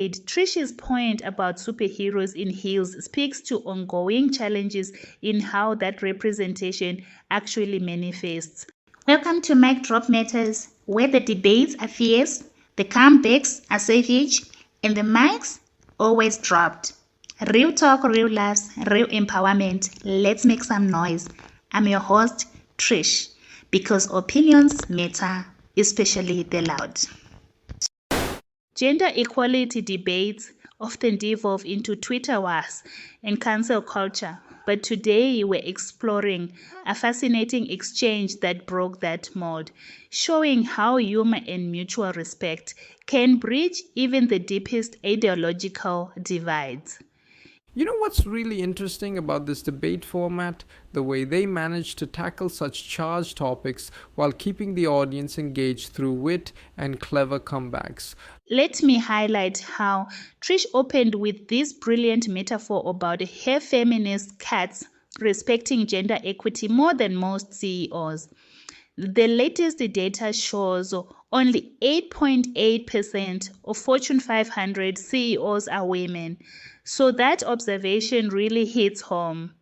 Trish's point about superheroes in heels speaks to ongoing challenges in how that representation actually manifests. Welcome to Mic Drop Matters, where the debates are fierce, the comebacks are savage, and the mics always dropped. Real talk, real laughs, real empowerment. Let's make some noise. I'm your host, Trish, because opinions matter, especially the loud. Gender equality debates often devolve into Twitter wars and cancel culture, but today we're exploring a fascinating exchange that broke that mold, showing how humor and mutual respect can bridge even the deepest ideological divides. You know what's really interesting about this debate format? The way they manage to tackle such charged topics while keeping the audience engaged through wit and clever comebacks. Let me highlight how Trish opened with this brilliant metaphor about her feminist cats respecting gender equity more than most CEOs. The latest data shows only 8.8% of Fortune 500 CEOs are women. So that observation really hits home.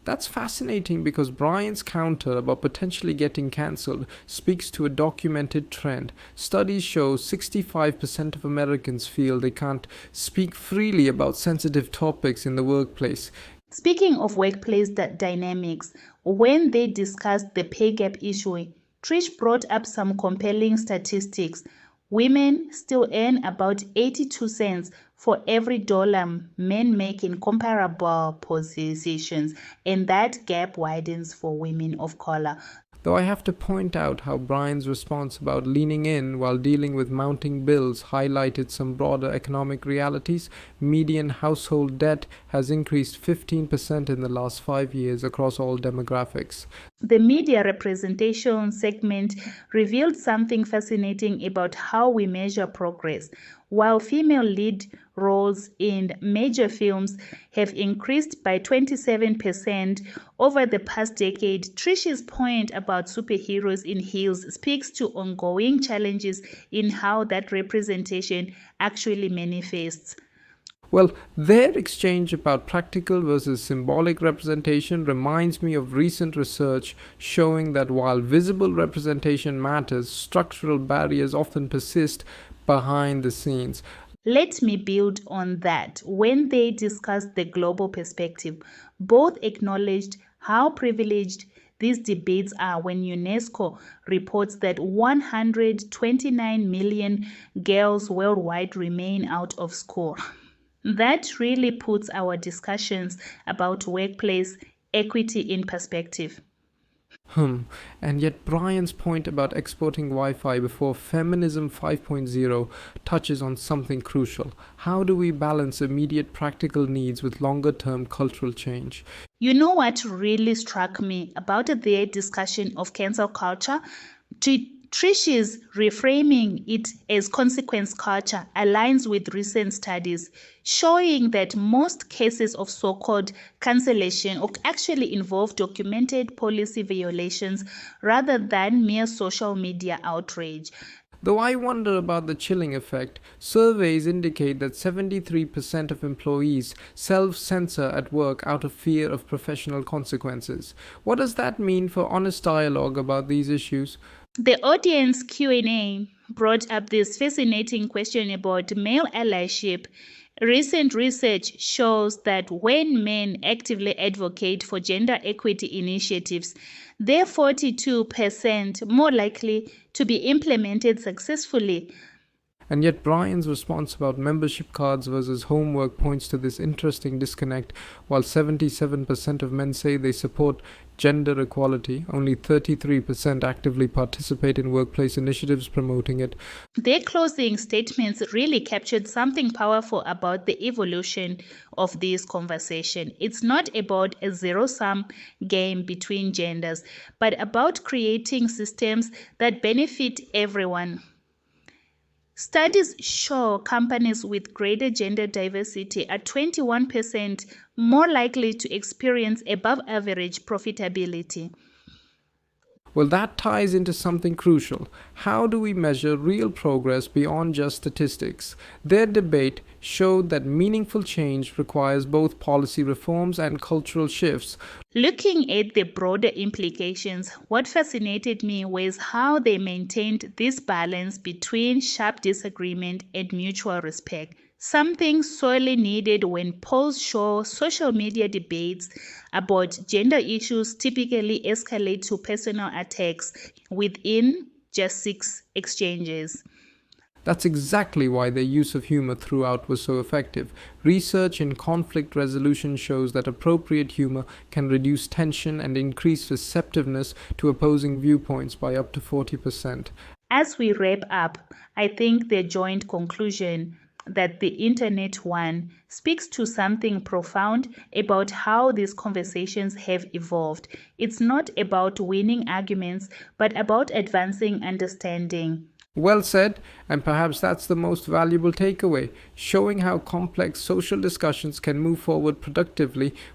That's fascinating because Brian's counter about potentially getting cancelled speaks to a documented trend. Studies show 65% of Americans feel they can't speak freely about sensitive topics in the workplace. Speaking of workplace dynamics, when they discussed the pay gap issue, Trish brought up some compelling statistics. Women still earn about 82 cents for every dollar men make in comparable positions, and that gap widens for women of color. Though I have to point out how Brian's response about leaning in while dealing with mounting bills highlighted some broader economic realities. Median household debt has increased 15% in the last 5 years across all demographics. The media representation segment revealed something fascinating about how we measure progress. While female lead roles in major films have increased by 27% over the past decade, Trish's point about superheroes in heels speaks to ongoing challenges in how that representation actually manifests. Well, their exchange about practical versus symbolic representation reminds me of recent research showing that while visible representation matters, structural barriers often persist behind the scenes. Let me build on that. When they discussed the global perspective, both acknowledged how privileged these debates are when UNESCO reports that 129 million girls worldwide remain out of school. That really puts our discussions about workplace equity in perspective. And yet Brian's point about exporting Wi-Fi before Feminism 5.0 touches on something crucial. How do we balance immediate practical needs with longer-term cultural change? You know what really struck me about their discussion of cancel culture? Trish's reframing it as consequence culture aligns with recent studies showing that most cases of so-called cancellation actually involve documented policy violations rather than mere social media outrage. Though I wonder about the chilling effect, surveys indicate that 73% of employees self-censor at work out of fear of professional consequences. What does that mean for honest dialogue about these issues? The audience Q&A brought up this fascinating question about male allyship. Recent research shows that when men actively advocate for gender equity initiatives, they're 42% more likely to be implemented successfully. And yet Brian's response about membership cards versus homework points to this interesting disconnect. While 77% of men say they support gender equality, only 33% actively participate in workplace initiatives promoting it. Their closing statements really captured something powerful about the evolution of this conversation. It's not about a zero-sum game between genders, but about creating systems that benefit everyone. Studies show companies with greater gender diversity are 21% more likely to experience above-average profitability. Well, that ties into something crucial. How do we measure real progress beyond just statistics? Their debate showed that meaningful change requires both policy reforms and cultural shifts. Looking at the broader implications, what fascinated me was how they maintained this balance between sharp disagreement and mutual respect, something sorely needed when polls show social media debates about gender issues typically escalate to personal attacks within just 6 exchanges. That's exactly why their use of humor throughout was so effective. Research in conflict resolution shows that appropriate humor can reduce tension and increase receptiveness to opposing viewpoints by up to 40%. As we wrap up, I think the joint conclusion that the internet won speaks to something profound about how these conversations have evolved. It's not about winning arguments, but about advancing understanding. Well said, and perhaps that's the most valuable takeaway, showing how complex social discussions can move forward productively